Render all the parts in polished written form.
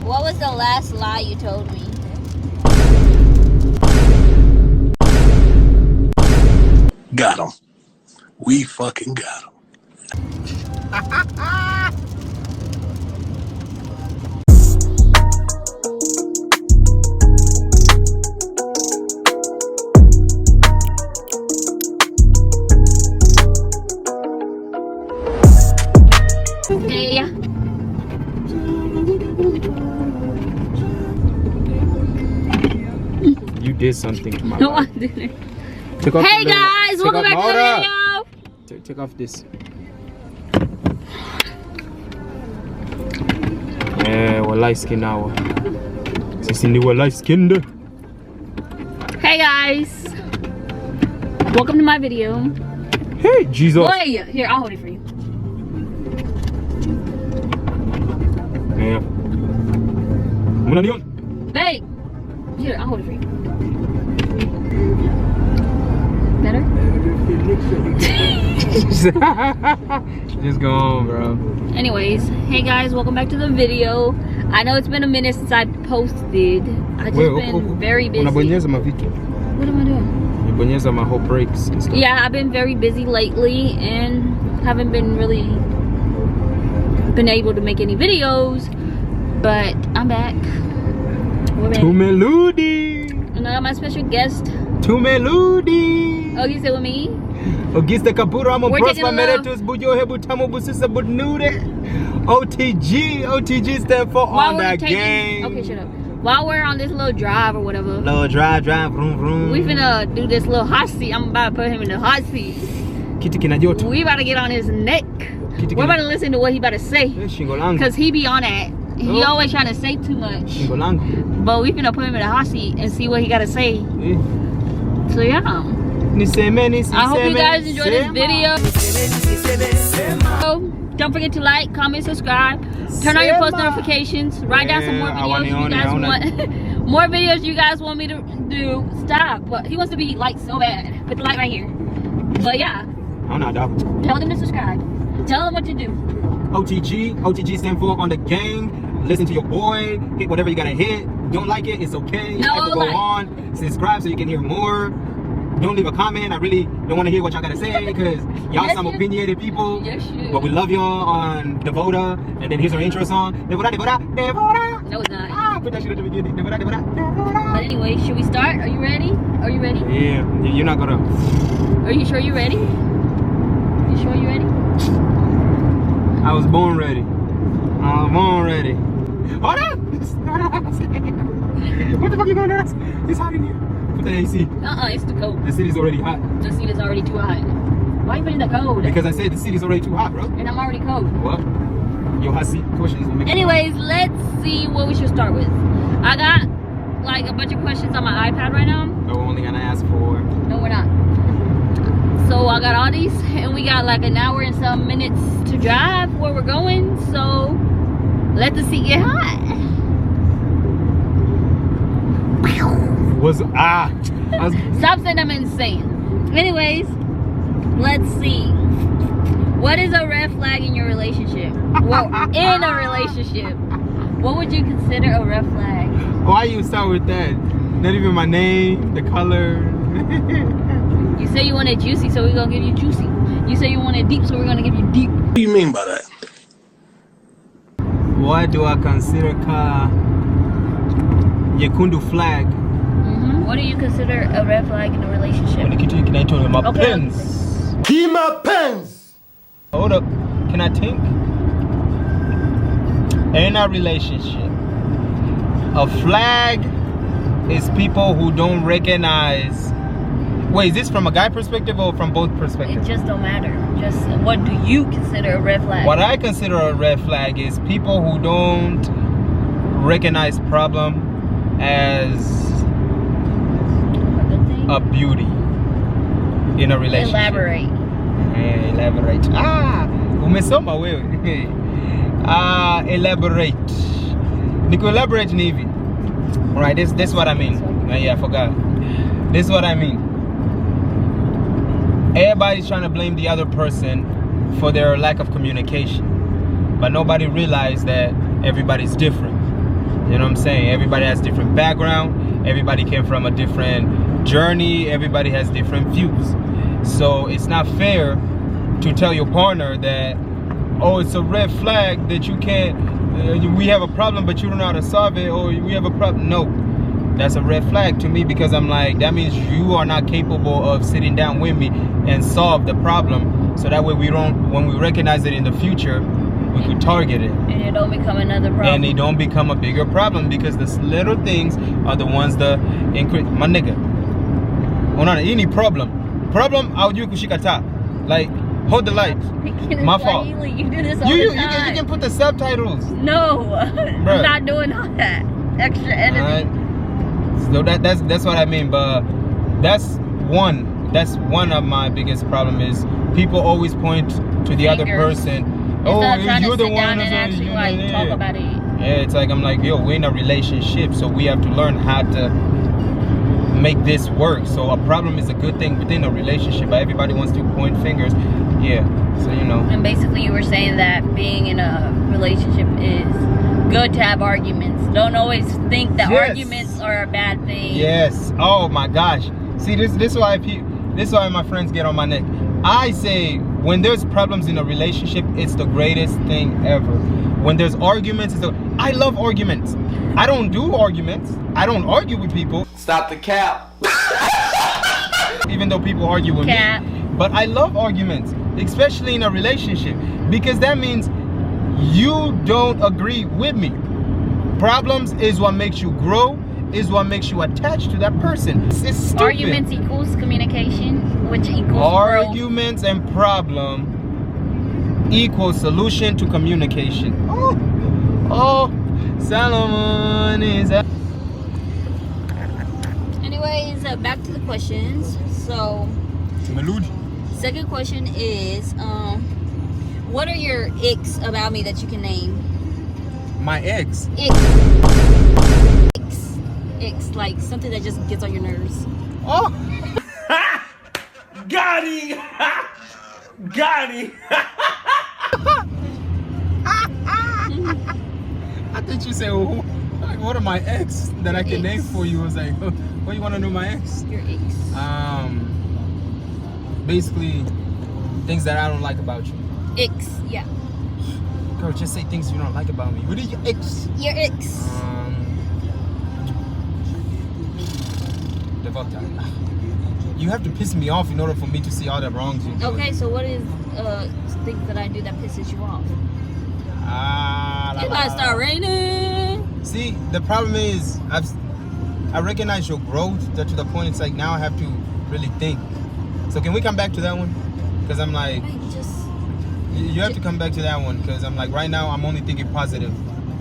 What was the last lie you told me? Got him. We fucking got him. Hey. You did something to my No, I life. didn't. Take off Hey the- guys, take welcome off- back to hold the up. video. Take off this. We're light skin now. Cindy, we're light skinned. Hey guys, welcome to my video. Hey, Jesus. Boy, here, I'll hold it for you. Yeah. Muna diyon. Hey, here, I'll hold it for you. Better? Just go on, bro. Anyways, hey guys, welcome back to the video. I know it's been a minute since I posted. I just been very busy. Unabonyeza mavitu. What am I doing? Unabonyeza my whole breaks and stuff. Yeah, I've been very busy lately and haven't been really been able to make any videos, but I'm back. We're back. Tumeludi. And I got my special guest. Tumeludi. Oh, you still with me? Ogista Kapura Amo We're taking Prosper a little- Meretus Bujo Hebu Tamu Busisa Budnude. OTG. OTG stand for on that game. Okay, shut up. While we're on this little drive or whatever, Little drive, vroom, vroom. we finna do this little hot seat. I'm about to put him in the hot seat. Kiti kinajoto. We about to get on his neck. Kiti We're about to listen to what he about to say. Shingo langu. Cause he be on that. He Oh. always trying to say too much. Shingo langu. But we finna put him in the hot seat and see what he gotta say. So yeah. Nisemeni, I hope you guys enjoyed this video. So, don't forget to like, comment, subscribe. Turn on your post notifications. Write down some more Yeah, videos you guys I wanna- want. More videos you guys want me to do. Stop. But he wants to be liked so bad. Put the like right here. But yeah, I'm not dog. tell them to subscribe. Tell them what to do. OTG. OTG stand for on the game. Listen to your boy. Hit whatever you gotta hit. Don't like it, it's okay. No, Life will go like. on. Subscribe so you can hear more. Don't leave a comment. I really don't want to hear what y'all gotta say because y'all Yes, some you- opinionated people. Yes, you. But we love y'all on Devota. And then here's our intro song. Devota, Devota, Devota. No, it's not. Ah, put that shit at the beginning. Devota, Devota, Devota. But anyway, should we start? Are you ready? Are you ready? Yeah, you're not gonna. Are you sure you're ready? You sure you're ready? I was born ready. I was born ready. Hold up! What the fuck you gonna ask? It's hot in here. Put the AC. It's too cold. The city's already hot. The seat is already too hot. Why you putting the cold? Because I said the city's already too hot, bro. And I'm already cold. What? Your hot seat questions will make Anyways, let's see what we should start with. I got like a bunch of questions on my iPad right now. No, we're only gonna ask for. No, we're not. So I got all these, and we got like an hour and some minutes to drive where we're going. So let the seat get hot. Stop saying I'm insane. Anyways, let's see. What is a red flag in your relationship? Well, in a relationship, what would you consider a red flag? Why you start with that? Not even my name, the color. You say you want it juicy, so we're gonna give you juicy. You say you want it deep, so we're gonna give you deep. What do you mean by that? What do I consider Yekundu flag? What do you consider a red flag in a relationship? Can I tell you my Okay. pens? Be my pens. Hold up. Can I think? In a relationship, a flag is people who don't recognize. Wait, is this from a guy perspective or from both It perspectives? just don't matter. Just what do you consider a red flag? What I consider a red flag is people who don't recognize problem as Good thing? a beauty in a relationship. Elaborate. Elaborate. Umesoma wewe. Elaborate. Nico elaborate ni hivi. Alright, this what I mean. Yeah, I forgot. This is what I mean. Everybody's trying to blame the other person for their lack of communication. But nobody realized that everybody's different. You know what I'm saying? Everybody has different background. Everybody came from a different journey. Everybody has different views. So it's not fair to tell your partner that, oh, it's a red flag that you can't, we have a problem but you don't know how to solve it, or we have a problem. No, that's a red flag to me, because I'm like, that means you are not capable of sitting down with me and solve the problem, so that way we don't, when we recognize it in the future, we could target it. And it don't become another problem. And they don't become a bigger problem, because the little things are the ones that increase. My nigga, any problem out you kushikata, like hold the light. My fault. You do this all the time. You can put the subtitles. No, I'm not doing all that extra editing. So that's what I mean. But that's one of my biggest problem is people always point to the other person. Oh, you're the one. And actually like talk about it. Yeah, it's like, I'm like, yo, we're in a relationship, so we have to learn how to make this work. So a problem is a good thing within a relationship, but everybody wants to point fingers. Yeah, so you know. And basically you were saying that being in a relationship is good to have arguments. Don't always think that arguments are a bad thing. Yes. Oh my gosh. See, this is why my friends get on my neck. I say, when there's problems in a relationship, it's the greatest thing ever. When there's arguments, I love arguments. I don't do arguments. I don't argue with people. Stop the cap. Even though people argue with me. But I love arguments, especially in a relationship, because that means you don't agree with me. Problems is what makes you grow, is what makes you attached to that person. It's stupid. Arguments equals communication, which equals arguments growth. And problem equals solution to communication. Oh, Solomon is. Anyways, back to the questions. So, second question is, what are your icks about me that you can name? My ex. Icks, like something that just gets on your nerves. Oh. Got him. Got him. I thought you said, what are my ex that I can name for you? I was like, what you want to know my ex? Your icks. Basically, things that I don't like about you. Icks, yeah. Girl, just say things you don't like about me. What are your icks? Your icks. You have to piss me off in order for me to see all the wrongs you do. Okay, so what is things that I do that pisses you off? It might start raining. See, the problem is I recognize your growth to the point it's like now I have to really think. So can we come back to that one? Because I'm like, you have to come back to that one, because I'm like, right now I'm only thinking positive.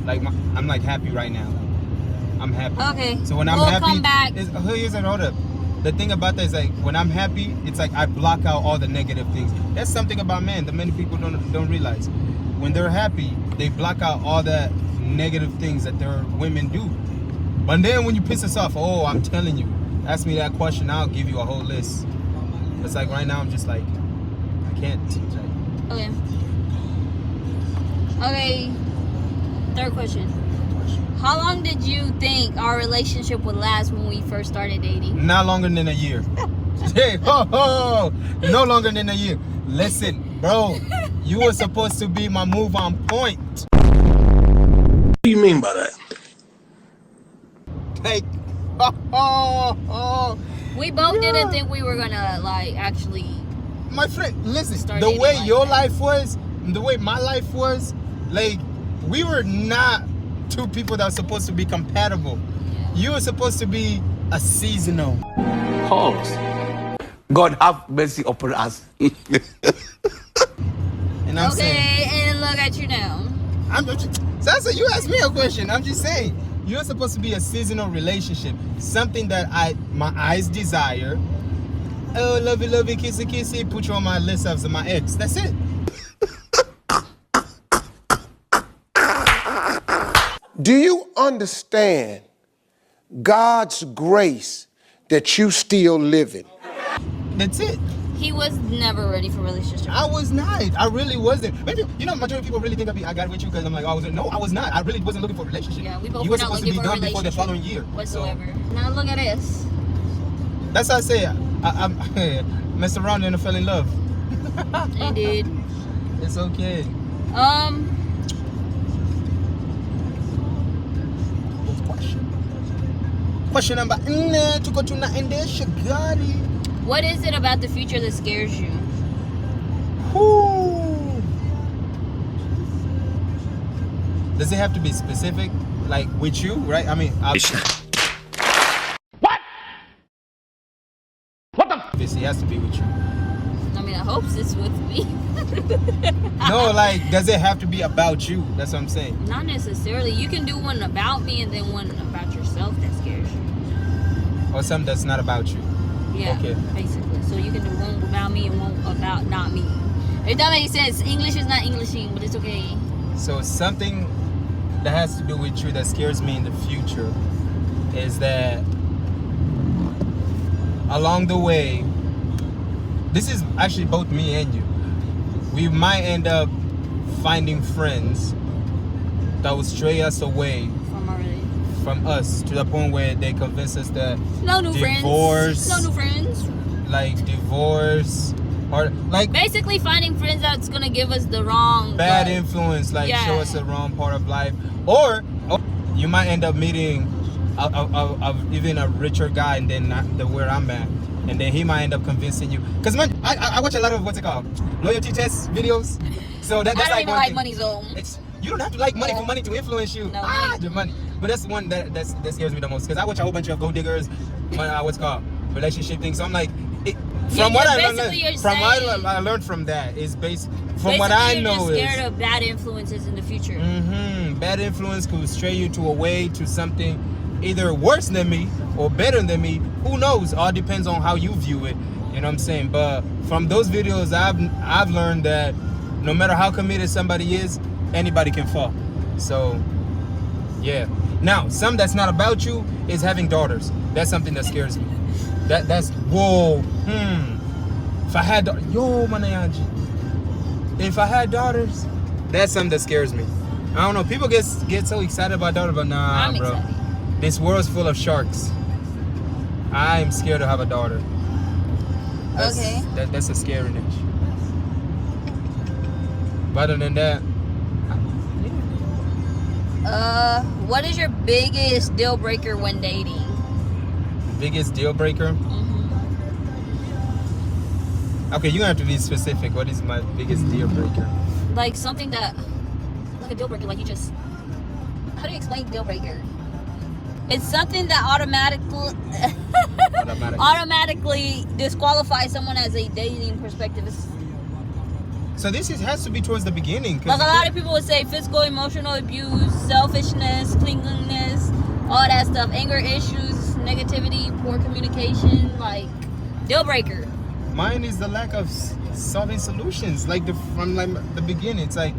Like I'm like happy right now. I'm happy. Okay. So when I'm we'll happy, come back. Hold up. The thing about that is like when I'm happy, it's like I block out all the negative things. That's something about men that many people don't realize. When they're happy, they block out all the negative things that their women do. But then when you piss us off, oh, I'm telling you, ask me that question, I'll give you a whole list. It's like right now I'm just like, I can't. Okay. Okay. Third question. How long did you think our relationship would last when we first started dating? Not longer than a year. Hey, no longer than a year. Listen, bro, you were supposed to be my move on point. What do you mean by that? Like, we both didn't think we were gonna like actually. My friend, listen, the way your life was, the way my life was, like, we were not two people that were supposed to be compatible. Yeah. You were supposed to be a seasonal. Pause. God have mercy upon us. And I'm saying, and look at you now. Sasa, you asked me a question. I'm just saying, you're supposed to be a seasonal relationship. Something that my eyes desire. Oh, lovey, lovey, kissy, kissy. Put you on my list of my ex. That's it. Do you understand God's grace that you still living? That's it. He was never ready for a relationship. I was not. I really wasn't. Maybe, majority of people really think I got with you because I'm like, no, I was not. I really wasn't looking for a relationship. Yeah, we both you were were not supposed to looking be for a done before the relationship following year. whatsoever. So, Now look at this. that's how I say I messed around and I fell in love. I did. It's okay. Question number tuko tunaendesha gari. What is it about the future that scares you? Whew. Does it have to be specific, like with you, right? I mean, obviously it has to be with you. I mean, I hope it's with me. No, like, does it have to be about you? That's what I'm saying. Not necessarily. You can do one about me and then one about yourself that scares you. Or something that's not about you. Yeah, Okay. basically. So you can do one about me and one about not me. If that makes sense. English is not Englishing, but it's okay. So something that has to do with you that scares me in the future is that along the way, this is actually both me and you, we might end up finding friends that will stray us away From already. from us to the point where they convince us that No new divorce, friends. No new friends. like divorce, or like Basically finding friends that's gonna give us the wrong bad like, influence, like Yeah. show us the wrong part of life, or you might end up meeting even a richer guy and then not the where I'm at, and then he might end up convincing you. Because I watch a lot of what's it called, loyalty test videos. So that's I don't like even one like thing. money zone. You don't have to like money Yeah. for money to influence you. No. The money. But that's the one that scares me the most. Because I watch a whole bunch of gold diggers, what's it called, relationship things. So I'm like, from what I learned from that is based from what I know you're just scared of bad influences in the future. Bad influence could stray you to a way to something either worse than me or better than me. Who knows? All depends on how you view it. You know what I'm saying? But from those videos, I've learned that no matter how committed somebody is, anybody can fall. So, yeah. Now, something that's not about you is having daughters. That's something that scares me. That's whoa. If I had if I had daughters, that's something that scares me. I don't know. People get so excited about daughters, but nah, I'm bro. excited. This world's full of sharks. I'm scared to have a daughter. Okay. That's a scary niche. But other than that, What is your biggest deal breaker when dating? biggest deal breaker. Okay, you have to be specific. What is my biggest deal breaker? Like something that, like a deal breaker, like you just, how do you explain deal breaker? It's something that automatically disqualifies someone as a dating perspective. So this has to be towards the beginning. 'Cause Like a lot of people would say physical, emotional abuse, selfishness, clinginess, all that stuff, anger issues, negativity, poor communication, like deal breaker. Mine is the lack of solving solutions. Like from the beginning, it's like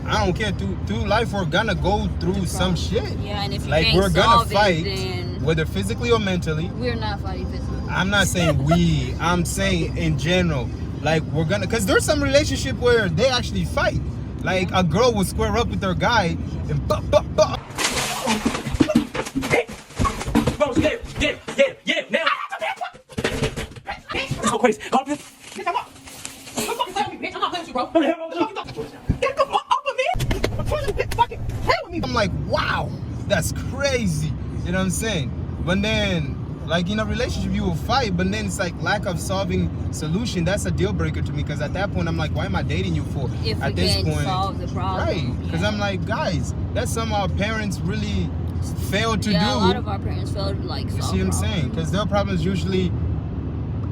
I don't care. Through life, we're gonna go through some shit. Yeah, and if you Like can't we're gonna solve fight, it, then whether physically or mentally. we're not fighting physically. I'm not saying we. I'm saying in general. Like we're gonna, cause there's some relationship where they actually fight. Like a girl will square up with her guy and Yeah, now. So crazy. I'm like, wow, that's crazy. You know what I'm saying? But then, like in a relationship, you will fight, but then it's like lack of solving solution. That's a deal breaker to me, because at that point, I'm like, why am I dating you for? If At we this can't point, solve the problem. right? Because I'm like, guys, that's something our parents really failed to do. Yeah, a lot of our parents failed to like You solve see what I'm problems. saying? Because their problems usually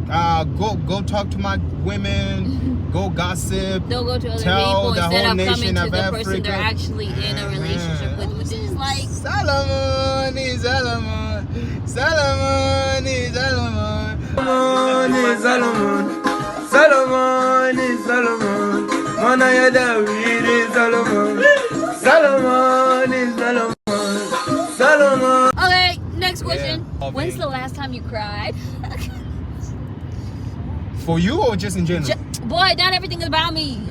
go talk to my women, go gossip. They'll go to other Tell people the instead whole of coming nation to of the person Africa. they're actually in a relationship with, which is like, Solomon is Solomon. Solomon is Solomon. Solomon is Solomon. Solomon is Solomon. Manaya David is Solomon. Solomon is Solomon. Solomon. okay, next question. Yeah, When's the last time you cried? For you or just in general? Boy, not everything is about me.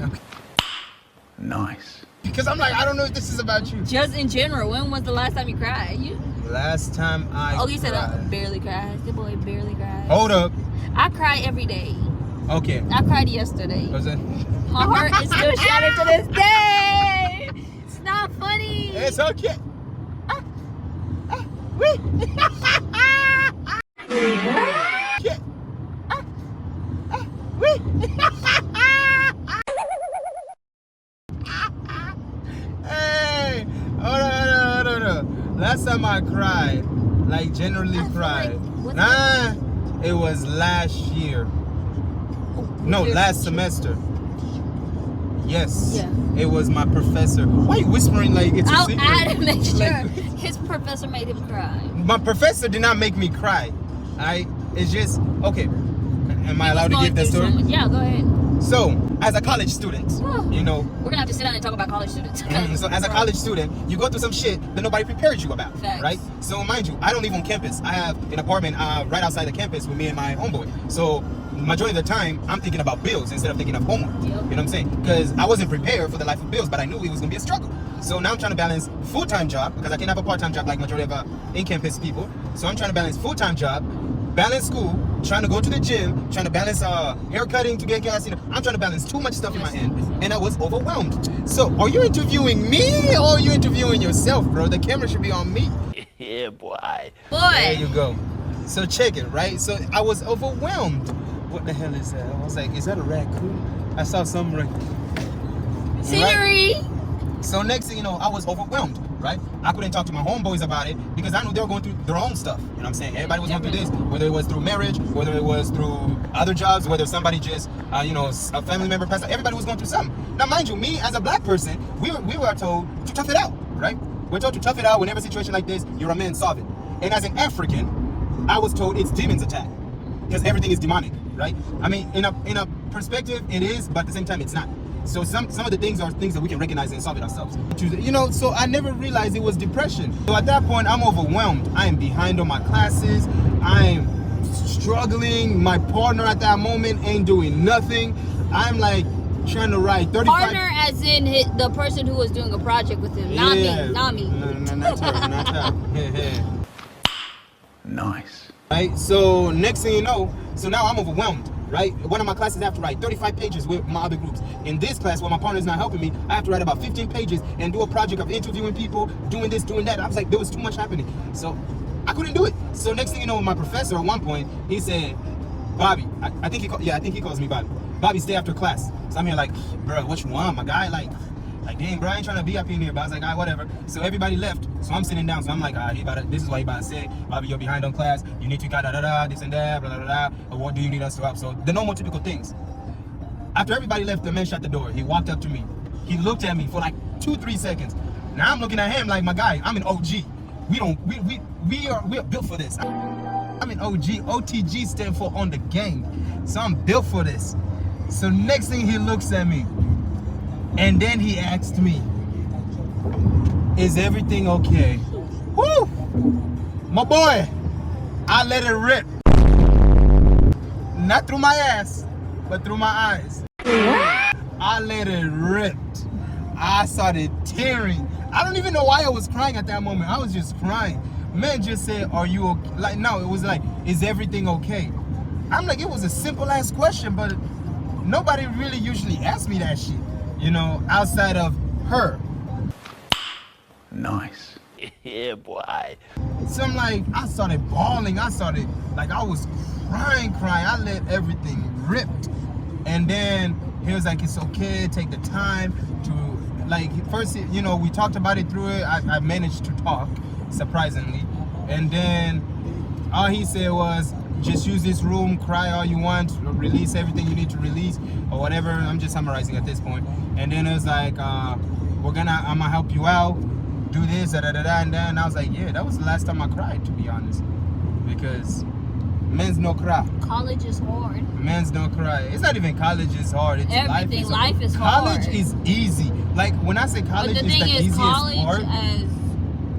Nice. Because I'm like, I don't know if this is about you. Just in general. When was the last time you cried? Last time I Oh, he said I cried. barely cried. The boy barely cried. Hold up. I cry every day. Okay. I cried yesterday. Was it? My heart is still shattered to this day. It's not funny. It's okay. Wait. Yeah. Wait. Hey, hold on. Last time I cried, like generally I feel cried. like- Nah, it was last year. No, last semester. Yes. Yeah. It was my professor. Why are you whispering like it's a secret? I had to make sure Like- his professor made him cry. My professor did not make me cry. It's just okay. Am I allowed to give the story? Yeah, go ahead. So, as a college student, you know, We're gonna have to sit down and talk about college students. so as a college student, you go through some shit that nobody prepared you about, Facts. right? So mind you, I don't live on campus. I have an apartment right outside the campus with me and my homeboy. So majority of the time, I'm thinking about bills instead of thinking of homework. Yep. You know what I'm saying? Because I wasn't prepared for the life of bills, but I knew it was gonna be a struggle. So now I'm trying to balance full-time job because I can't have a part-time job like majority of in-campus people. So I'm trying to balance full-time job, balance school, trying to go to the gym, trying to balance hair cutting to get gas. You know, I'm trying to balance too much stuff in my end, and I was overwhelmed. So, are you interviewing me or are you interviewing yourself, bro? The camera should be on me. Yeah, boy. There Boy, you go. So check it, right? So I was overwhelmed. What the hell is that? I was like, is that a raccoon? I saw some scenery. So next thing you know, I was overwhelmed, right? I couldn't talk to my homeboys about it because I knew they were going through their own stuff. You know what I'm saying? Everybody was going through this, whether it was through marriage, whether it was through other jobs, whether somebody just, a family member passed out. Everybody was going through something. Now, mind you, me as a black person, we were told to tough it out, right? We're told to tough it out. Whenever a situation like this, you're a man, solve it. And as an African, I was told it's demons attack because everything is demonic, right? I mean, in a perspective, it is, but at the same time, it's not. So some of the things are things that we can recognize and solve it ourselves. You know, so I never realized it was depression. So at that point, I'm overwhelmed. I am behind on my classes. I'm struggling. My partner at that moment ain't doing nothing. I'm like trying to write 35. Partner as in the person who was doing a project with him. Not me. Not me. No, not her. Not her. Nice. Right? So next thing you know, so now I'm overwhelmed. Right? One of my classes I have to write 35 pages with my other groups. In this class, where my partner's not helping me, I have to write about 15 pages and do a project of interviewing people, doing this, doing that. I was like, there was too much happening. So I couldn't do it. So next thing you know, my professor at one point, he said, Bobby, I think he calls me Bobby. Bobby, stay after class. So I'm here like, bro, what you want, my guy? Like, dang, bro, I ain't trying to be up in here. But I was like, all right, whatever. So everybody left. So I'm sitting down. So I'm like, this is what he about to say. Bobby, you're behind on class. You need to da-da-da, this and that, blah, blah, blah, blah. Or what do you need us to help? So the normal typical things. After everybody left, the man shut the door. He walked up to me. He looked at me for like 2-3 seconds. Now I'm looking at him like, my guy, I'm an OG. We are built for this. I'm an OG. OTG stand for on the gang. So I'm built for this. So next thing he looks at me. And then he asked me, is everything okay? Woo! My boy, I let it rip. Not through my ass, but through my eyes. I let it rip. I started tearing. I don't even know why I was crying at that moment. I was just crying. Man just said, are you okay? Like, no, it was like, is everything okay? I'm like, it was a simple ass question, but nobody really usually asks me that shit. You know, outside of her. Nice. Yeah, boy. So I'm like, I started bawling. I was crying. I let everything rip. And then he was like, it's okay, take the time to, like, first, you know, we talked about it through it. I managed to talk, surprisingly. And then all he said was, just use this room, cry all you want, release everything you need to release, or whatever. I'm just summarizing at this point. And then it was like, I'm gonna help you out, do this, and then I was like, yeah, that was the last time I cried, to be honest, because men's no cry. College is hard. Men's don't cry. It's not even college is hard. It's Everything. Life is college hard. is easy. Like when I say college But the is thing the is, easiest college part.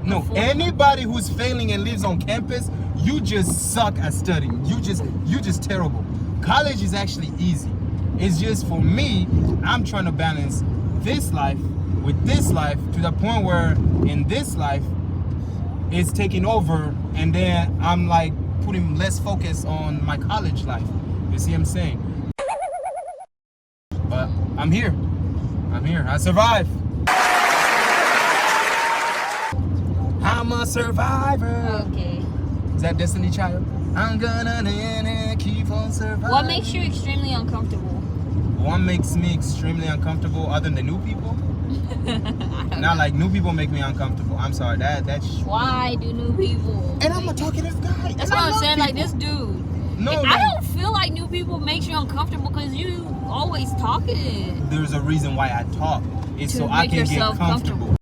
No, anybody who's failing and lives on campus, you just suck at studying. You just terrible. College is actually easy. It's just for me, I'm trying to balance this life with this life to the point where in this life it's taking over, and then I'm like putting less focus on my college life. You see what I'm saying? But I'm here. I survived. I'm a survivor. Okay. Is that Destiny Child? I'm gonna keep on surviving. What makes you extremely uncomfortable? What makes me extremely uncomfortable other than the new people? Not like new people make me uncomfortable. I'm sorry, that's Why do new people? and I'm a talkative guy. That's and what I I'm love saying. Like people. this dude. No, I don't feel like new people makes you uncomfortable because you always talking. There's a reason why I talk. It's To so I make can get yourself comfortable.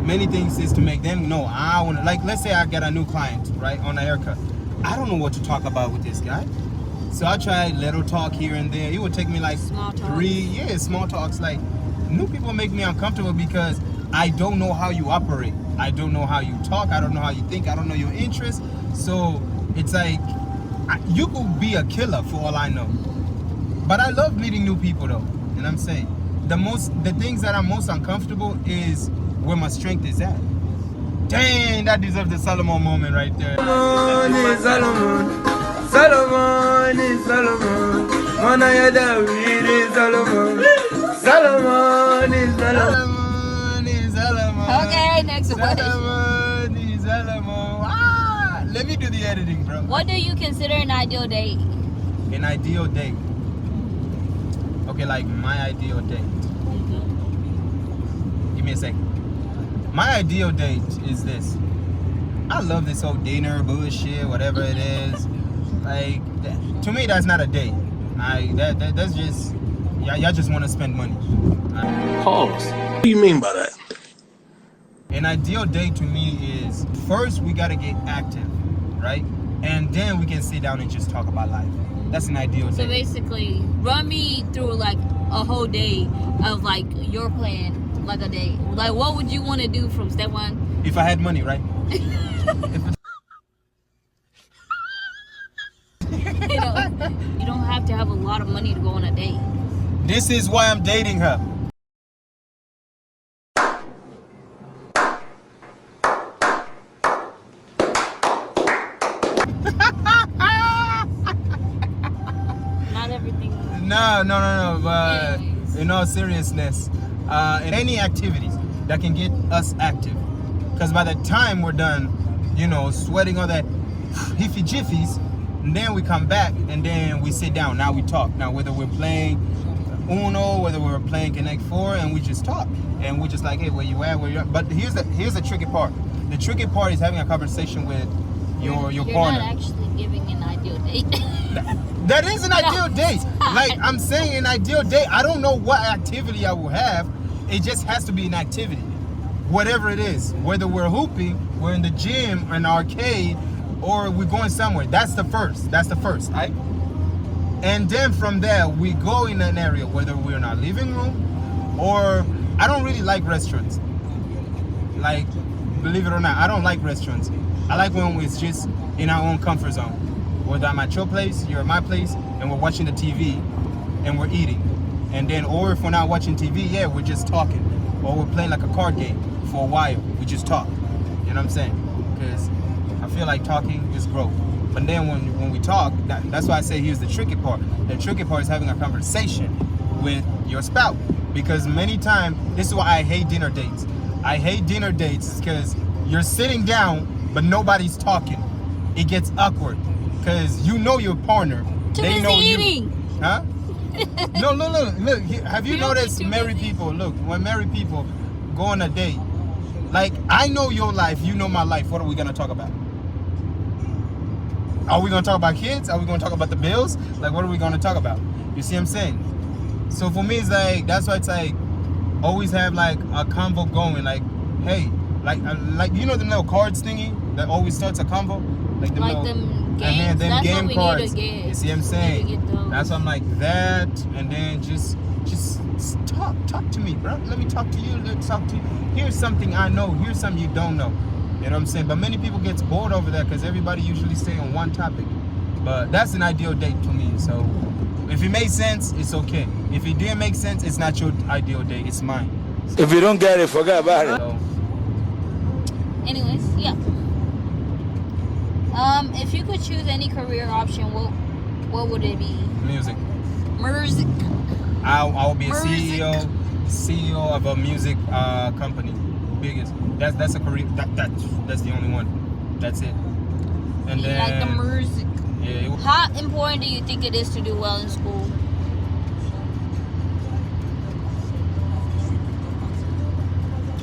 Many things is to make them know. I want to, like, let's say I get a new client, right, on a haircut. I don't know what to talk about with this guy. So I try little talk here and there. It would take me like Small talks. 3 years, small talks. Like, new people make me uncomfortable because I don't know how you operate. I don't know how you talk. I don't know how you think. I don't know your interests. So it's like, you could be a killer for all I know. But I love meeting new people though. And I'm saying, the things that I'm most uncomfortable is where my strength is at. Dang, that deserves the Solomon moment right there. Solomon, Solomon is Solomon. Manaya David is Solomon. Solomon is Solomon. Solomon is Solomon. Okay, next question. Solomon is Solomon. Ah, let me do the editing, bro. What do you consider an ideal date? An ideal date. Okay, like my ideal date. Give me a second. My ideal date is this. I love this whole dinner bullshit, whatever it is. Like, to me, that's not a date. That's just, y'all just want to spend money. Pause. What do you mean by that? An ideal date to me is, first we gotta get active, right? And then we can sit down and just talk about life. That's an ideal So date. basically, run me through like a whole day of like your plan, like a day. Like, what would you want to do from step one? If I had money, right? You don't have to have a lot of money to go on a date. This is why I'm dating her. Not everything. No. But Yes. in all seriousness, in any activities that can get us active, because by the time we're done, sweating all that hiffy jiffies, and then we come back and then we sit down. Now we talk. Now whether we're playing Uno, whether we're playing Connect 4, and we just talk, and we're just like, hey, where you at? But here's the tricky part. The tricky part is having a conversation with your You're partner. not actually giving an ideal date. That is an ideal date. Like I'm saying, an ideal date. I don't know what activity I will have. It just has to be an activity, whatever it is. Whether we're hooping, we're in the gym, an arcade, or we're going somewhere. That's the first, right? And then from there, we go in an area, whether we're in our living room, or I don't really like restaurants. Like, believe it or not, I don't like restaurants. I like when it's just in our own comfort zone. Whether I'm at your place, you're at my place, and we're watching the TV, and we're eating. And then, or if we're not watching TV, yeah, we're just talking. Or we're playing like a card game for a while. We just talk. You know what I'm saying? Because I feel like talking is growth. But then when we talk, that's why I say here's the tricky part. The tricky part is having a conversation with your spouse. Because many times, this is why I hate dinner dates. I hate dinner dates because you're sitting down, but nobody's talking. It gets awkward. Because you know your partner. Too they busy know eating. You. Huh? No, look. Have you You don't noticed be too married busy. people? Look, when married people go on a date, like I know your life, you know my life. What are we gonna talk about? Are we gonna talk about kids? Are we gonna talk about the bills? Like, what are we gonna talk about? You see what I'm saying? So for me, it's like that's why it's like always have like a convo going. Like, hey, like the little cards thingy that always starts a convo. Like the Like little, them games. them That's game what we cards. need to get. You see what I'm We saying? need to get those. That's why I'm like that, and then just talk to me, bro. Let me talk to you. Let's talk to you. Here's something I know. Here's something you don't know. You know what I'm saying? But many people get bored over that because everybody usually stay on one topic. But that's an ideal date to me. So if it made sense, it's okay. If it didn't make sense, it's not your ideal date. It's mine. If you don't get it, forget about it. So, Anyways, yeah. If you could choose any career option, what would it be? music. Music. I'll be a Music. CEO of a music company. Biggest. That's a career. That's the only one. That's it. And You then like the music. yeah, How important do you think it is to do well in school?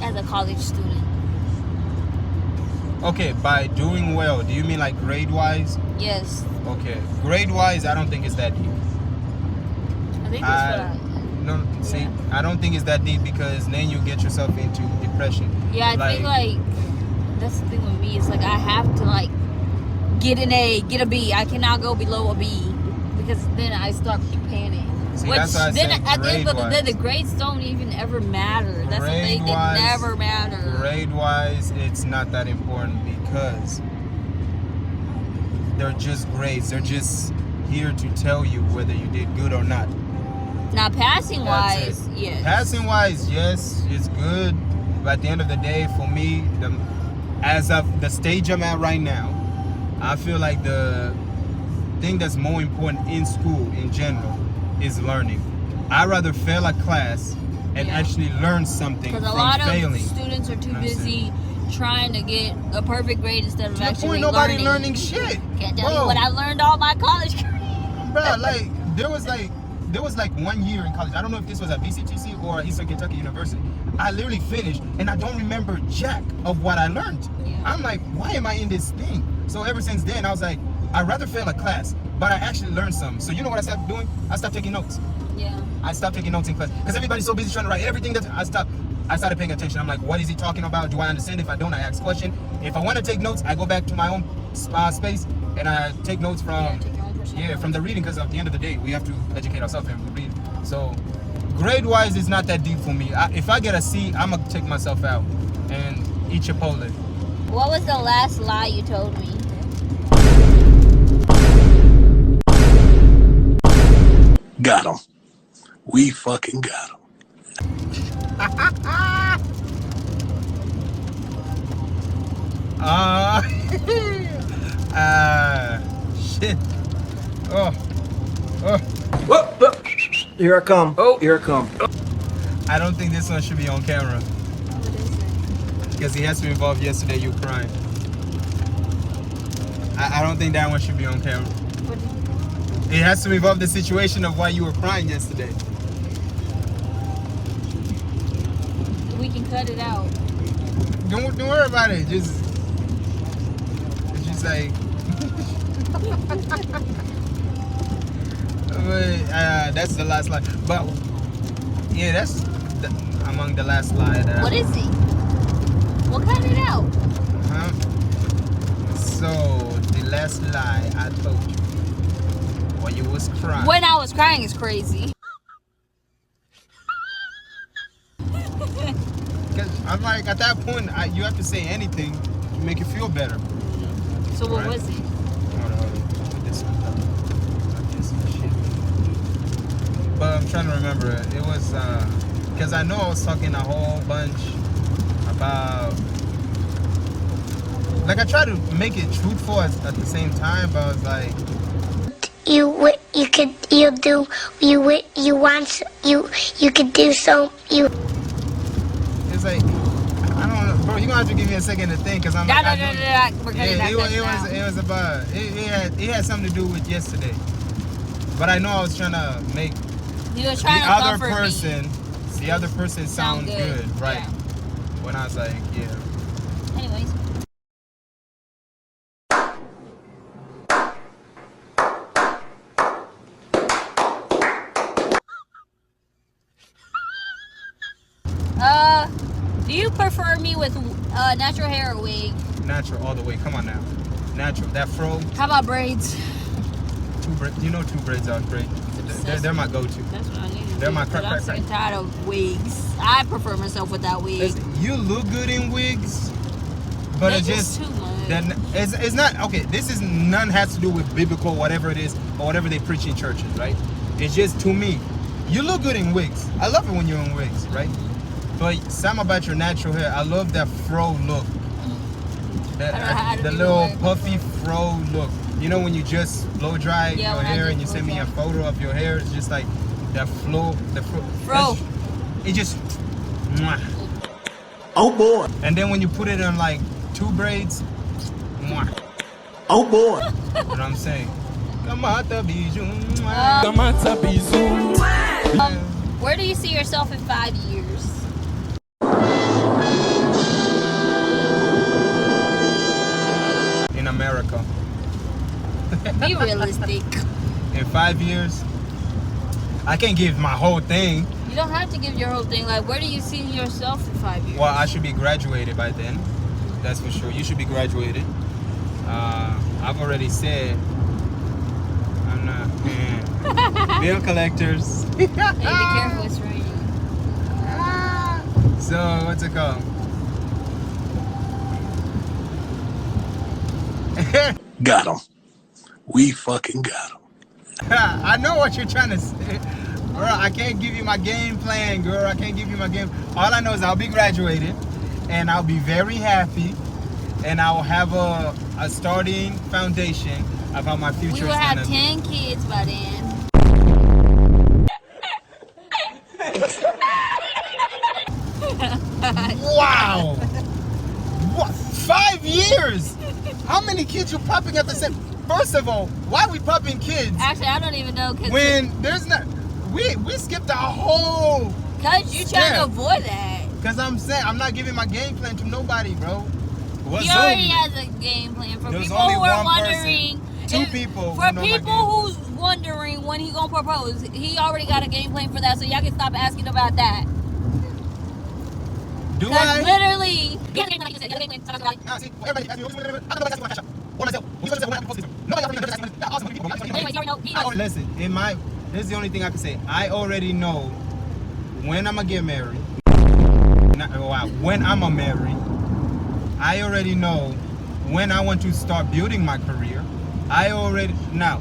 As a college student. okay, by doing well, do you mean like grade wise? Yes. Okay, grade wise, I don't think it's that deep. I think that's what No, see, I don't think it's that deep because then you get yourself into depression. Yeah, I think like that's the thing with me. It's like I have to like get an A, get a B. I cannot go below a B because then I start to panic. See, Which that's why I then say at the end of the day, grade-wise. the grades don't even ever matter. That's the thing. They Grade-wise- never matter. Grade wise, it's not that important because they're just grades. They're just here to tell you whether you did good or not. Now passing That's wise, it. yes. Passing wise, yes, it's good. But at the end of the day, for me, as of the stage I'm at right now, I feel like the thing that's more important in school in general is learning. I'd rather fail a class and Yeah. actually learn something Because from a lot failing. of students are too That's it. busy trying to get a perfect grade instead of To the actually point, nobody learning. learning shit. Can't tell Bro. you what I learned all my college career. Bro, like there was like 1 year in college. I don't know if this was at BCTC or Eastern Kentucky University. I literally finished and I don't remember jack of what I learned. Yeah. I'm like, why am I in this thing? So ever since then, I was like, I'd rather fail a class, but I actually learned something. So you know what I started doing? I stopped taking notes. Yeah. I stopped taking notes in class because everybody's so busy trying to write everything that I started paying attention. I'm like, what is he talking about? Do I understand? If I don't, I ask question. If I want to take notes, I go back to my own space and I take notes from take your own personal from the reading, because at the end of the day, we have to educate ourselves and read. So grade wise is not that deep for me. If I get a C, I'm gonna take myself out and eat Chipotle. What was the last lie you told me? Got him. We fucking got him. Shit. Oh. Whoop. Here I come. Oh, here I come. I don't think this one should be on camera because he has to involve yesterday you crying. I don't think that one should be on camera. It has to involve the situation of why you were crying yesterday. We can cut it out. Don't worry about it. Just like. But, that's the last lie. But yeah, that's among the last lie that What is it? We'll cut it out. Huh? So the last lie I told you while you was crying. When I was crying is crazy. Because I'm like, at that point, you have to say anything to make you feel better. So what Right. was it? Hold on. Put this one down. Not this shit. But I'm trying to remember it. It was because I know I was talking a whole bunch about. Like I tried to make it truthful at the same time, but I was like, you could do so you. it's like I don't know, bro. You gonna have to give me a second to think, cause I'm like, I know- We're cutting that it now. was about it had something to do with yesterday, but I know I was trying to make You were the trying to other comfort person me. the other person sound good, right? Yeah. When I was like, yeah. Anyways. Do you prefer me with natural hair or wig? Natural all the way. Come on now. Natural. That fro, How about braids? two braids. You know, two braids are great. They're my go-to. That's what I need to They're do, my 'cause I'm crack. sick and tired of wigs. I prefer myself without wigs. Listen, you look good in wigs, but They're it's just too much. Then it's not okay. This is none has to do with biblical, whatever it is, or whatever they preach in churches, right? It's just to me, you look good in wigs. I love it when you're in wigs, right? But something about your natural hair, I love that fro look. The little puffy fro look. You know when you just blow dry your hair and you send me a photo of your hair, it's just like that flow, the fro. It just. Mwah. Oh boy. And then when you put it in like 2 braids, mwah. Oh boy. You know what I'm saying? Where do you see yourself in 5 years? In America. Be realistic. In 5 years, I can't give my whole thing. You don't have to give your whole thing. Like, where do you see yourself in 5 years? Well, I should be graduated by then. That's for sure. You should be graduated. I've already said I'm not. Bill collectors. Hey, be careful, it's raining. So what's it called? Got him. We fucking got him. I know what you're trying to say. Girl, I can't give you my game plan, girl. I can't give you my game. All I know is I'll be graduated and I'll be very happy and I'll have a starting foundation of how my future is We will gonna have 10 kids by then. Wow! What? 5 years? How many kids you popping at the same? First of all, why are we popping kids Actually, I don't even know. when there's not? We skipped a whole. Cause you trying to avoid that. Cause I'm saying I'm not giving my game plan to nobody, bro. What's He already has a game plan for There's people only who are one wondering. person. Two people. For who know my people game. who's wondering when he gonna propose, he already got a game plan for that. So y'all can stop asking about that. Do Cause I? literally. Nah, see, everybody ask me, I don't know what I what myself. When you when I'm supposed to. Nobody else awesome people. Anyways, you already know. He knows. Listen, this is the only thing I can say. I already know when I'm gonna get married. When I'm gonna marry. I already know when I want to start building my career. I already now.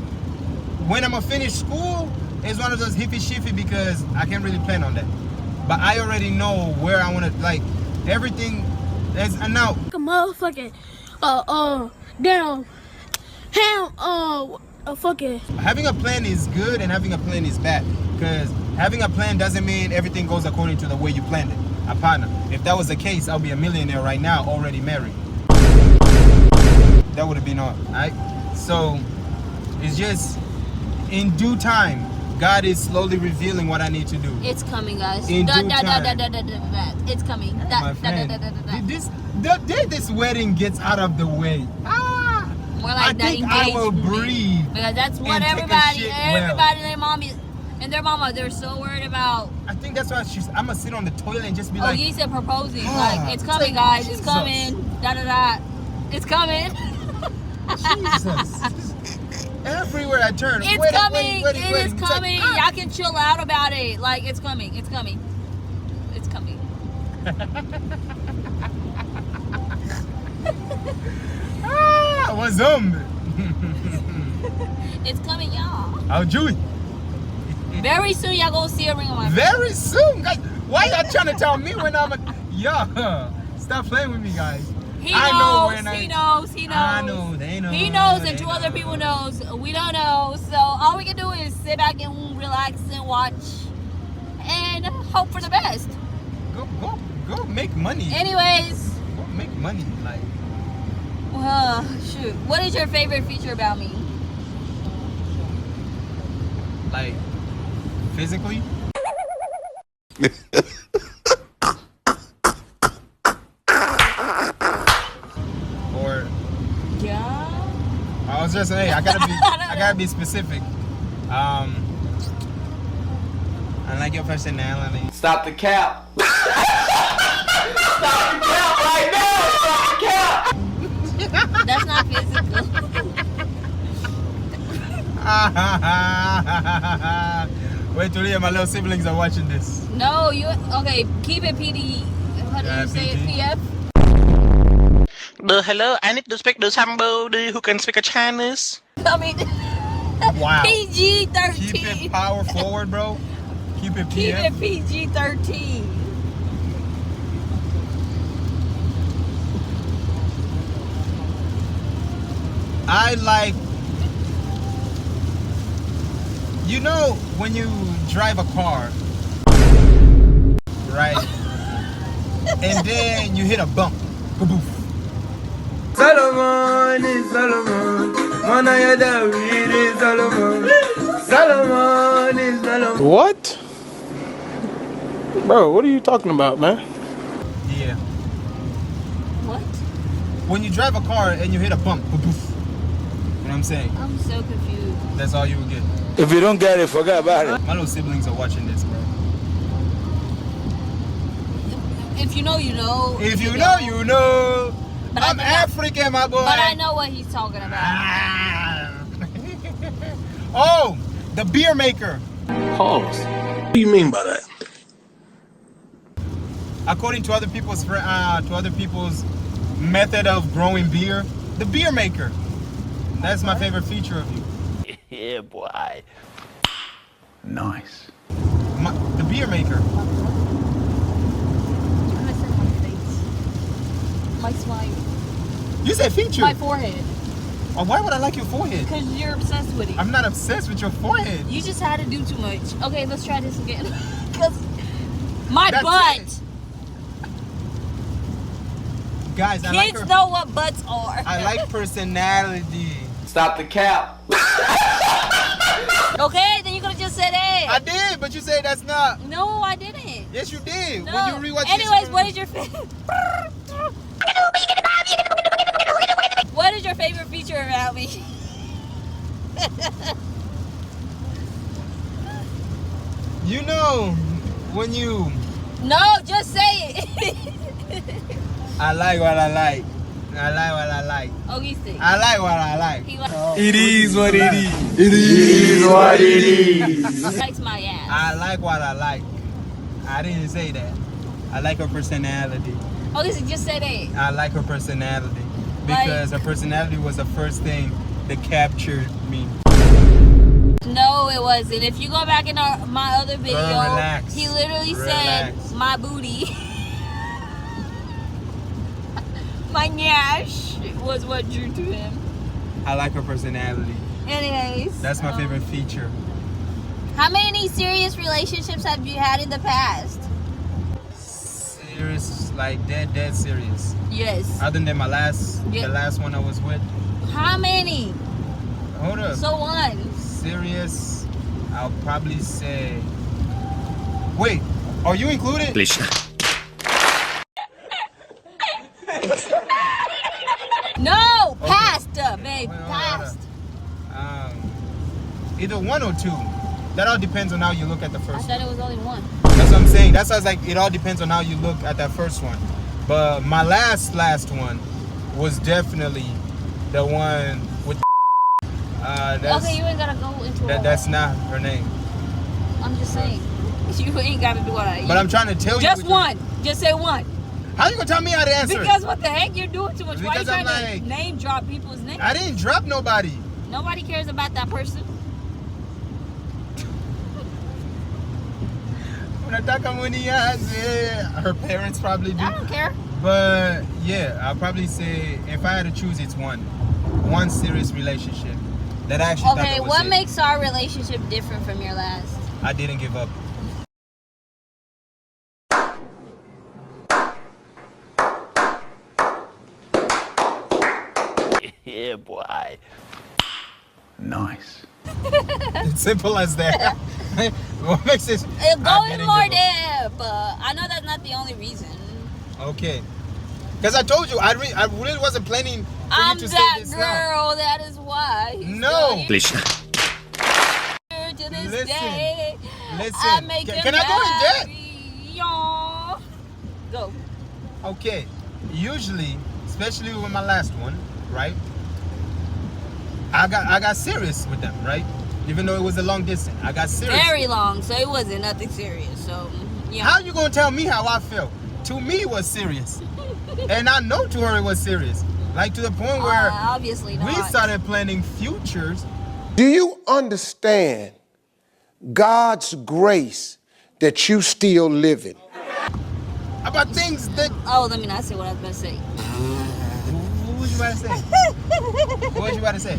When I'm gonna finish school is one of those hippie-shiffy because I can't really plan on that. But I already know where I want to like everything. Is now. A motherfucking damn ham fucking Having a plan is good and having a plan is bad because having a plan doesn't mean everything goes according to the way you planned it. Apana. If that was the case, I'll be a millionaire right now, already married. That would have been all right. So it's just in due time, God is slowly revealing what I need to do. It's coming, guys. In due time. It's coming. My friend, the day this wedding gets out of the way, More like I that think I will engagement. breathe. Because that's what and take a everybody, shit well. and their mama, they're so worried about. I think that's why I'm gonna sit on the toilet and just be Oh, like, he said proposing. Ah, Like, it's coming, take guys. Jesus. It's coming. It's coming. Jesus. Everywhere I turn, It's wedding, coming. wedding, It is wedding. It's like, coming. Y'all can chill out about it. Like, it's coming. It's coming. It's coming. What's up? It's coming, y'all. I'll do it. Very soon, y'all gonna see a ring on my finger. Very soon, guys. Why y'all trying to tell me when I'm stop playing with me, guys. He I knows. know when He knows. He knows. I know. They know. He knows, they and two know. other people knows. We don't know. So all we can do is sit back and relax and watch, and hope for the best. Go make money. Anyways, Go make money, like. shoot. What is your favorite feature about me? Like, physically. Or Yeah. I was just saying, I gotta be specific. I like your personality. Stop the cap. Stop the cap right now. Stop the cap. That's not physical. Wait till my little siblings are watching this. No, you okay? Keep it PD. How do you say it? PG. PF. Hello, I need to speak to somebody who can speak a Chinese. I mean, Wow. PG-13. Keep it power forward, bro. Keep it Keep PM. it PG-13. I like, you know, when you drive a car, right? And then you hit a bump. Kaboof. Solomon is Solomon. Manaya is Solomon. Solomon is Solomon. What? Bro, what are you talking about, man? Yeah. What? When you drive a car and you hit a bump. Kaboof. You know what I'm saying? I'm so confused. That's all you will get. If you don't get it, forget about it. My little siblings are watching this, bro. If you know, you know. If you know, you know. But I'm African, my boy. But I know what he's talking about. Ah. Oh, the beer maker. Pause. What do you mean by that? According to other people's method of growing beer, the beer maker. That's my favorite feature of you. Yeah, boy. Nice. The beer maker. I said my face. My smile. You said feature. My forehead. Oh, why would I like your forehead? Because you're obsessed with it. I'm not obsessed with your forehead. You just had to do too much. Okay, let's try this again. Because my That's butt. it. Guys, I Kids like her. know what butts are. I like personality. Stop the cap. Okay, then you could have just said hey. I did, but you said that's not. No, I didn't. Yes, you did. No. When you rewatch Anyways, this, what is your favorite? What is your favorite feature about me? you know, when you. No, just say it. I like what I like. I like what I like. Auguste. I like what I like. He likes It is what it is. It is what it is. my ass. I like what I like. I didn't say that. I like her personality. Auguste, just say that. I like her personality because her personality was the first thing that captured me. No, it wasn't. If you go back in my other video, relax. he literally Relax. said my booty. My nyash was what drew to him. I like her personality. Anyways. That's my favorite feature. How many serious relationships have you had in the past? Serious, like dead serious. Yes. Other than my Yeah. the last one I was with. How many? Hold up. So one. Serious, I'll probably say. Wait, are you included? Please. No, Okay. past, babe, Wait, hold on, past. Either one or two. That all depends on how you look at the I first thought one. it was only one. That's what I'm saying. That's why I was like, it all depends on how you look at that first one. But my last one was definitely the one with. That's, Okay, you ain't gotta go into all that's that. not her name. I'm just saying. You ain't gotta do all that. But I'm trying to tell you. Just what one. Just say one. How you gonna tell me how to answer? Because what the heck, you're doing too much. Why you Because I'm trying like- to name drop people's names? I didn't drop nobody. Nobody cares about that person. Her parents probably do. I don't care. But yeah, I'll probably say if I had to choose, it's one serious relationship that I actually thought Okay, that was what it. makes our relationship different from your last? I didn't give up. Yeah, boy. Nice. It's simple as that. What makes it? I Going didn't more give up. deep. I know that's not the only reason. Okay. Because I told you, I really wasn't planning for I'm you to say that this girl. now. That is why. He's No. still here Please. to this Listen. day. Listen. I make Can I go in in debt? Go. Okay. Usually, especially with my last one, right? I got serious with them, right? Even though it was a long distance, I got serious. Very long, so it wasn't nothing serious. So yeah. How you gonna tell me how I felt? To me, it was serious, and I know to her it was serious. Like to the point where obviously not. we started planning futures. Do you understand God's grace that you still living? About things that... Oh, let me not say what I was going to say. What was you about to say? What was you about to say?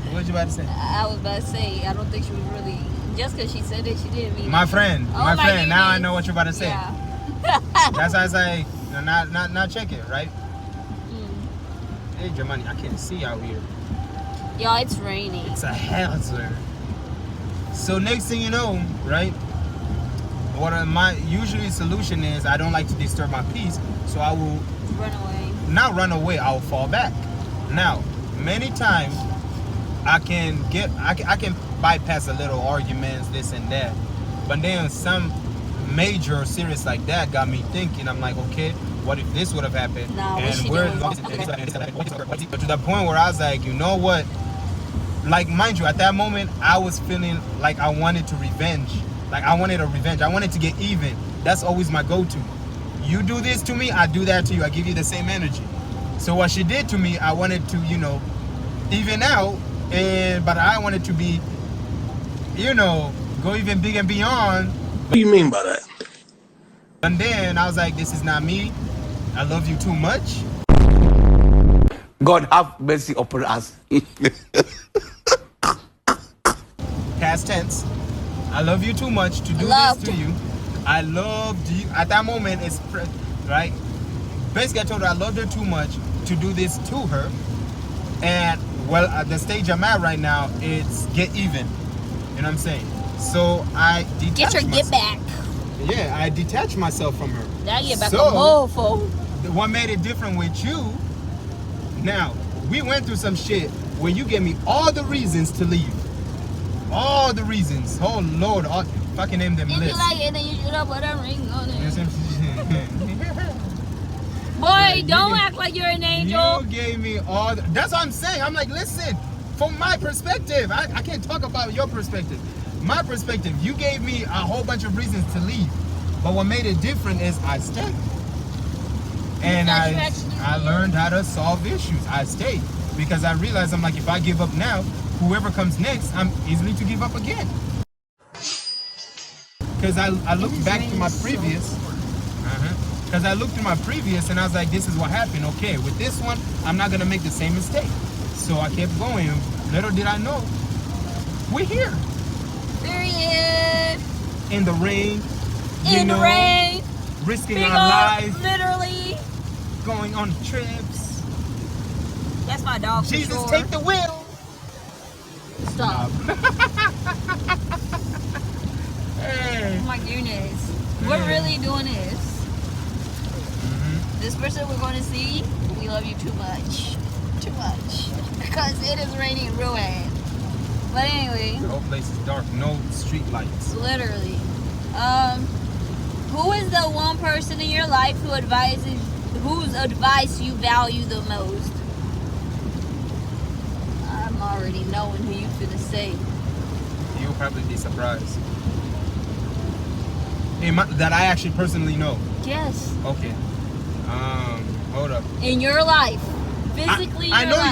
What was you about to say? I was about to say, I don't think she was really... Just because she said it, she didn't mean My it. friend, Oh, my friend. goodness. Now I know what you're about to say. Yeah. That's why I was like, not check it, right? Hey, Germany, I can't see out here. Y'all, it's raining. It's a hazard. So next thing you know, right? What my usually solution is, I don't like to disturb my peace, so I will Run away. not run away. I will fall back. Now, many times I can bypass a little arguments, this and that, but then some major or serious like that got me thinking. I'm like, okay, what if this would have happened? Nah, what she where did was- but to the point where I was like, you know what? Like, mind you, at that moment, I was feeling like I wanted to revenge. Like, I wanted a revenge. I wanted to get even. That's always my go-to. You do this to me, I do that to you. I give you the same energy. So what she did to me, I wanted to, you know, even out. But I wanted to be, you know, go even big and beyond. What do you mean by that? And then I was like, this is not me. I love you too much. God have mercy upon us. Past tense. I love you too much to do this to you. I loved you. At that moment, it's right. Basically, I told her I loved her too much to do this to her. And well, at the stage I'm at right now, it's get even. You know what I'm saying? So I detach Get your get back. Yeah, I detached myself from her. Now you back So, a mofo. What made it different with you? Now, we went through some shit where you gave me all the reasons to leave. All the reasons. Oh Lord, fucking name them If list. you like it, then you should have put a ring on You know it. what I'm saying? Boy, don't act like you're an angel. You gave me all that's what I'm saying. I'm like, listen, from my perspective, I can't talk about your perspective. My perspective, you gave me a whole bunch of reasons to leave. But what made it different is I stayed. And I learned how to solve issues. I stayed. Because I realized, I'm like, if I give up now, whoever comes next, I'm easily to give up again. Because I looked back to my previous. Because I looked through my previous and I was like, this is what happened. Okay, with this one, I'm not going to make the same mistake. So I kept going. Little did I know, we're here. Period. In the rain. In the rain. Risking Big our lives. Literally. Going on trips. That's my dog. for Jesus, sure. take the wheel. Stop. Hey. Oh my goodness. We're really doing this. This person we're going to see, we love you too much. Too much. Because it is raining real bad. But anyway. The whole place is dark. No street lights. Literally. Who is the one person in your life whose advice you value the most? I'm already knowing who you're gonna say. You'll probably be surprised. That I actually personally know. Yes. Okay. Hold up. In your life. Physically I in your know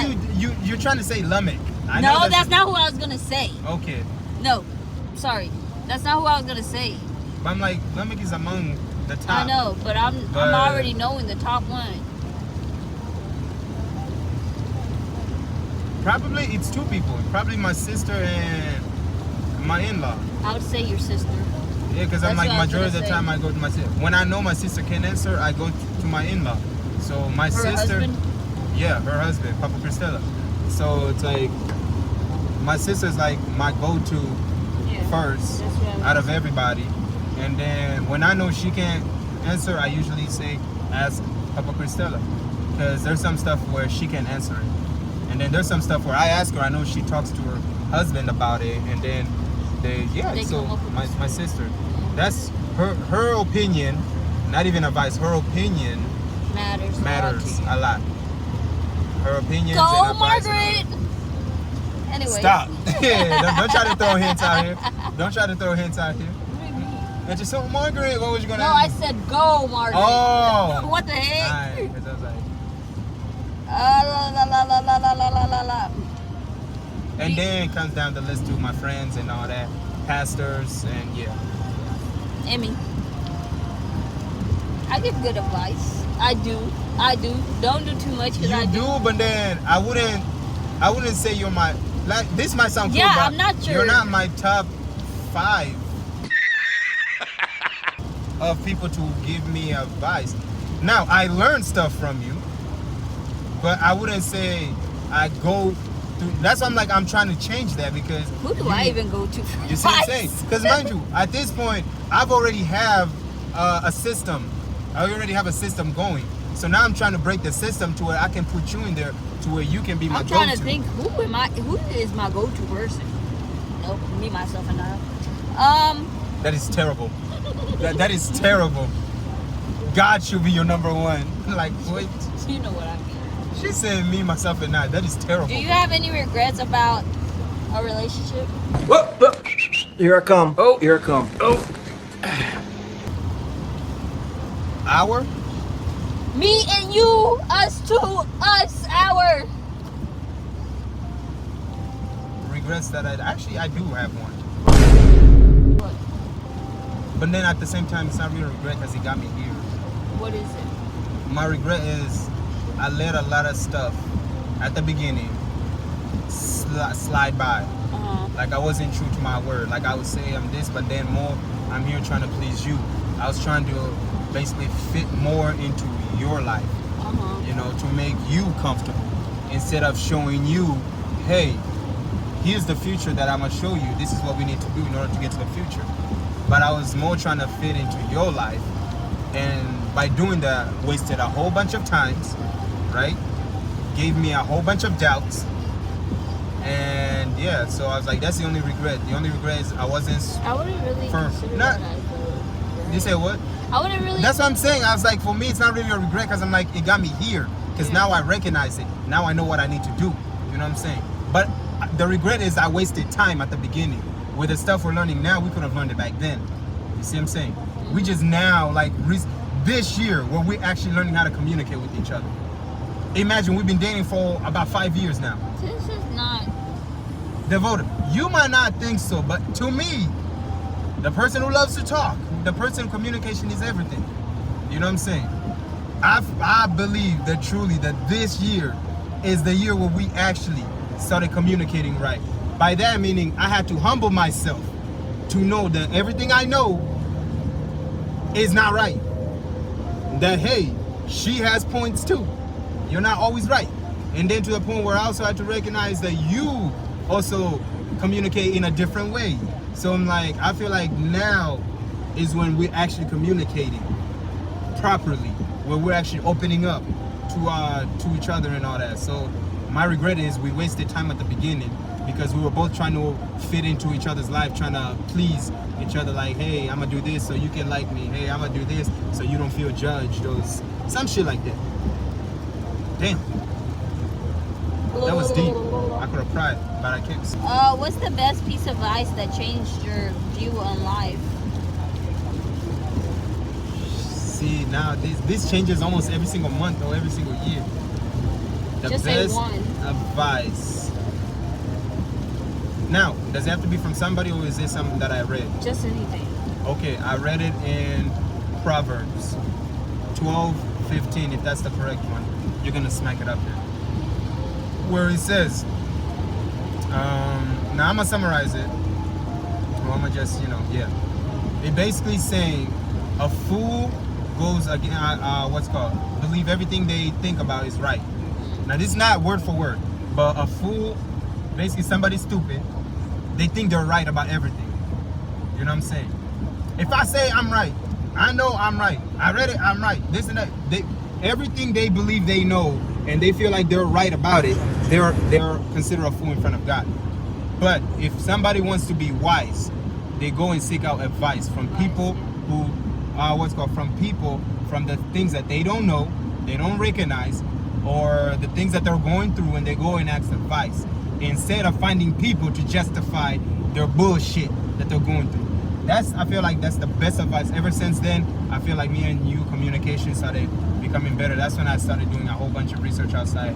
life. you're trying to say Lamech. No, that's not who I was gonna say. Okay. No. Sorry. That's not who I was gonna say. But I'm like, Lamech is among the top. I know, but I'm already knowing the top one. Probably it's two people. Probably my sister and my in-law. I would say your sister. Yeah, because I'm That's like, what I was majority of the gonna time say. I go to my sister. When I know my sister can answer, I go to my in-law. So my Her sister, husband? yeah, her husband, Papa Cristela. So it's like, my sister's like my go-to first that's what I was out of everybody. And then when I know she can't answer, I usually say, ask Papa Cristela. Because there's some stuff where she can answer it. And then there's some stuff where I ask her, I know she talks to her husband about it. And then they so come up with my sister, that's her opinion, not even advice, her opinion matters a lot. Her opinion. Go, Margaret! Anyway. Stop. don't try to throw hints out here. Don't try to throw hints out here. That's just so Margaret. What was you gonna? No, I said go, Margaret. Oh. What the heck? Alright, 'cause I was like, And then it comes down the list to my friends and all that, pastors, and yeah. Emmy, I give good advice. I do. Don't do too much because I You do, but then I wouldn't say you're my. Like, this might sound cool, Yeah, but I'm not sure. You're not my top 5 of people to give me advice. Now I learned stuff from you, but I wouldn't say I go through. That's why I'm trying to change that because Who do I even go to for you see what I'm advice? saying? Because mind you, at this point, I've already have a system. I already have a system going. So now I'm trying to break the system to where I can put you in there to where you can be my I'm go-to. trying to think who is my go-to person. Nope, me, myself, and I. That is terrible. That is terrible. God should be your number one. Like, wait. You know what I mean. She said me, myself, and I. That is terrible. Do you have any regrets about a relationship? Here I come. Oh, here I come. Oh. Our? Me and you, us two, our. Regrets that I do have one. What? But then at the same time, it's not really a regret because it got me here. What is it? My regret is I let a lot of stuff at the beginning slide by. Like I wasn't true to my word. Like I would say I'm this, but then more I'm here trying to please you. I was trying to basically fit more into your life, you know, to make you comfortable instead of showing you, hey, here's the future that I'm gonna show you. This is what we need to do in order to get to the future. But I was more trying to fit into your life, and by doing that, wasted a whole bunch of times, right? Gave me a whole bunch of doubts, and yeah, so I was like, that's the only regret. The only regret is I wasn't I wouldn't really firm. consider Not, that as a regret. you say what? I wouldn't really. That's what I'm saying. I was like, for me, it's not really a regret because I'm like, it got me here. Because now I recognize it. Now I know what I need to do. You know what I'm saying? But the regret is I wasted time at the beginning. With the stuff we're learning now, we could have learned it back then. You see what I'm saying? We just now, like, this year, where we're actually learning how to communicate with each other. Imagine we've been dating for about 5 years now. This is not. Devoted. You might not think so, but to me, the person who loves to talk, the person communication is everything. You know what I'm saying? I believe that truly that this year is the year where we actually started communicating right. By that meaning, I had to humble myself to know that everything I know is not right. That, hey, she has points too. You're not always right. And then to the point where I also had to recognize that you also communicate in a different way. So I'm like, I feel like now is when we're actually communicating properly, where we're actually opening up to each other and all that. So my regret is we wasted time at the beginning because we were both trying to fit into each other's life, trying to please each other. Like, hey, I'm gonna do this so you can like me. Hey, I'm gonna do this so you don't feel judged. Or some shit like that. Damn. That was deep. I could have cried, but I can't. What's the best piece of advice that changed your view on life? See, now this changes almost every single month or every single year. The Just say best one. advice. Now, does it have to be from somebody or is this something that I read? Just anything. Okay, I read it in Proverbs 12:15, if that's the correct one. You're gonna smack it up there. Where it says, now I'm gonna summarize it. Or I'm gonna just, It basically saying a fool goes again, believe everything they think about is right. Now this is not word for word, but a fool, basically somebody stupid, they think they're right about everything. You know what I'm saying? If I say I'm right, I know I'm right. I read it, I'm right. This and that. Everything they believe they know and they feel like they're right about it, they're considered a fool in front of God. But if somebody wants to be wise, they go and seek out advice from people who from the things that they don't know, they don't recognize, or the things that they're going through, and they go and ask advice instead of finding people to justify their bullshit that they're going through. I feel like that's the best advice. Ever since then, I feel like me and you communication started becoming becoming better. That's when I started doing a whole bunch of research outside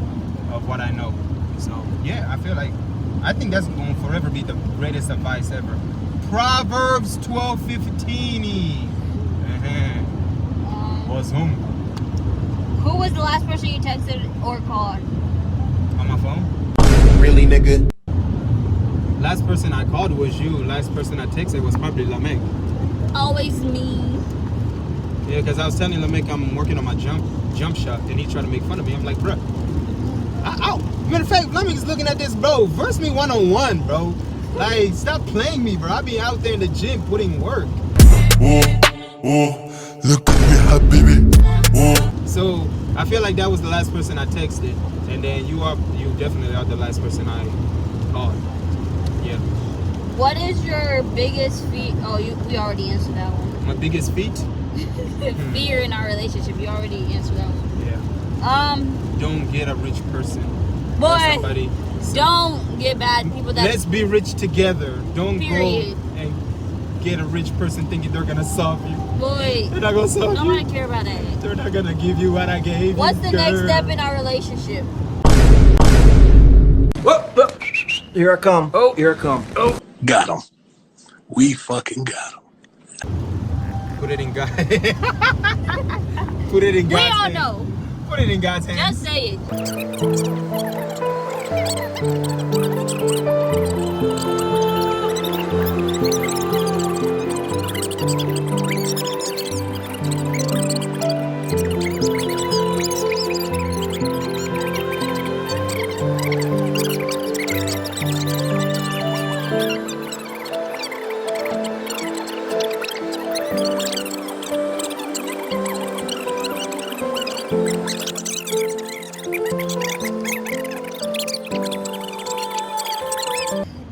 of what I know. So yeah, I think that's going to forever be the greatest advice ever. Proverbs 12:15. What's home? Who was the last person you texted or called? On my phone? Really, nigga? Last person I called was you. Last person I texted was probably Lamek. Always me. Yeah, because I was telling Lamek I'm working on my jump shot, and he tried to make fun of me. I'm like, bro. Matter of fact, Lamek is looking at this, bro. Verse me one-on-one, bro. Like, stop playing me, bro. I be out there in the gym putting work. Look at me, habibi. So I feel like that was the last person I texted, and then you definitely are the last person I called. Yeah. What is your biggest fear? Oh, we already answered that one. My biggest feat? Fear in our relationship. You already answered that one. Yeah. Don't get a rich person. Boy, Somebody. don't get bad people that. Let's be rich together. Don't Period. go and get a rich person thinking they're gonna solve you. Boy, They're not gonna solve you. nobody care about that. They're not gonna give you what I gave What's you. the next step in our relationship? Here I come. Oh, here I come. Got him. We fucking got him. Put it in God. Put it in We God's all hand. know. Put it in God's hands. Just say it.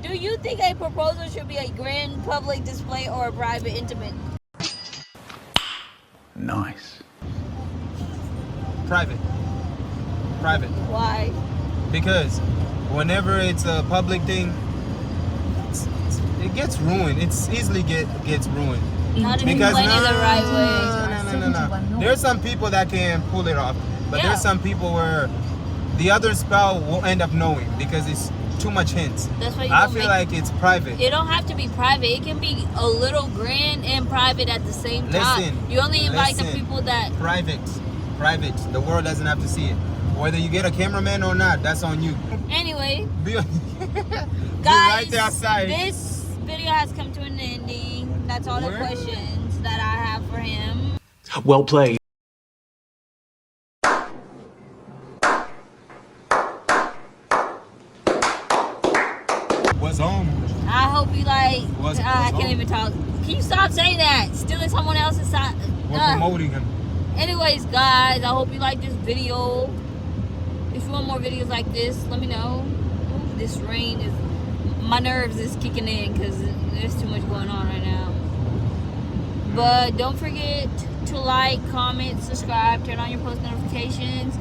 Do you think a proposal should be a grand public display or a private intimate? Nice. Private. Why? Because whenever it's a public thing, it gets ruined. It's easily gets ruined. Not if you Because plan it the right way. No. There's some people that can pull it off, but Yeah. there's some people where the other spouse will end up knowing because it's too much hints. That's why you I don't feel make like it's private. it don't have to be private. It can be a little grand and private at the same time. Listen, You only invite the listen. people that. Private. The world doesn't have to see it. Whether you get a cameraman or not, that's on you. Anyway, Be guys, right there outside. this video has come to an ending. That's all the Where? questions that I have for him. Well played. What's on? I hope you like. What's I can't on? even talk. Can you stop saying that? Stealing someone else's side. We're promoting him. Anyways, guys, I hope you like this video. If you want more videos like this, let me know. Ooh, this rain is. My nerves is kicking in because there's too much going on right now. But don't forget to like, comment, subscribe, turn on your post notifications.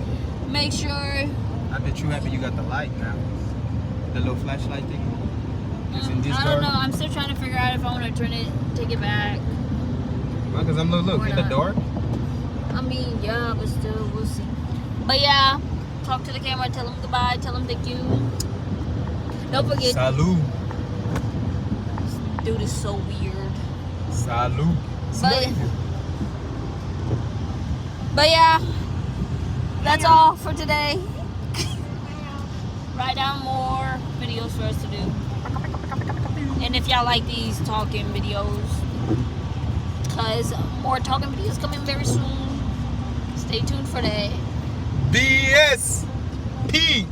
Make sure. I bet you happy you got the light now. The little flashlight thing. It's in this I door. don't know. I'm still trying to figure out if I want to turn it, take it back. Well, because I'm look Or in the not. dark. I mean, yeah, but still, we'll see. But yeah, talk to the camera, tell them goodbye, tell them thank you. Don't forget, Salud. dude is so weird. Salud. But yeah, that's all for today. Write down more videos for us to do. And if y'all like these talking videos, because more talking videos coming very soon. Stay tuned for that. DSP.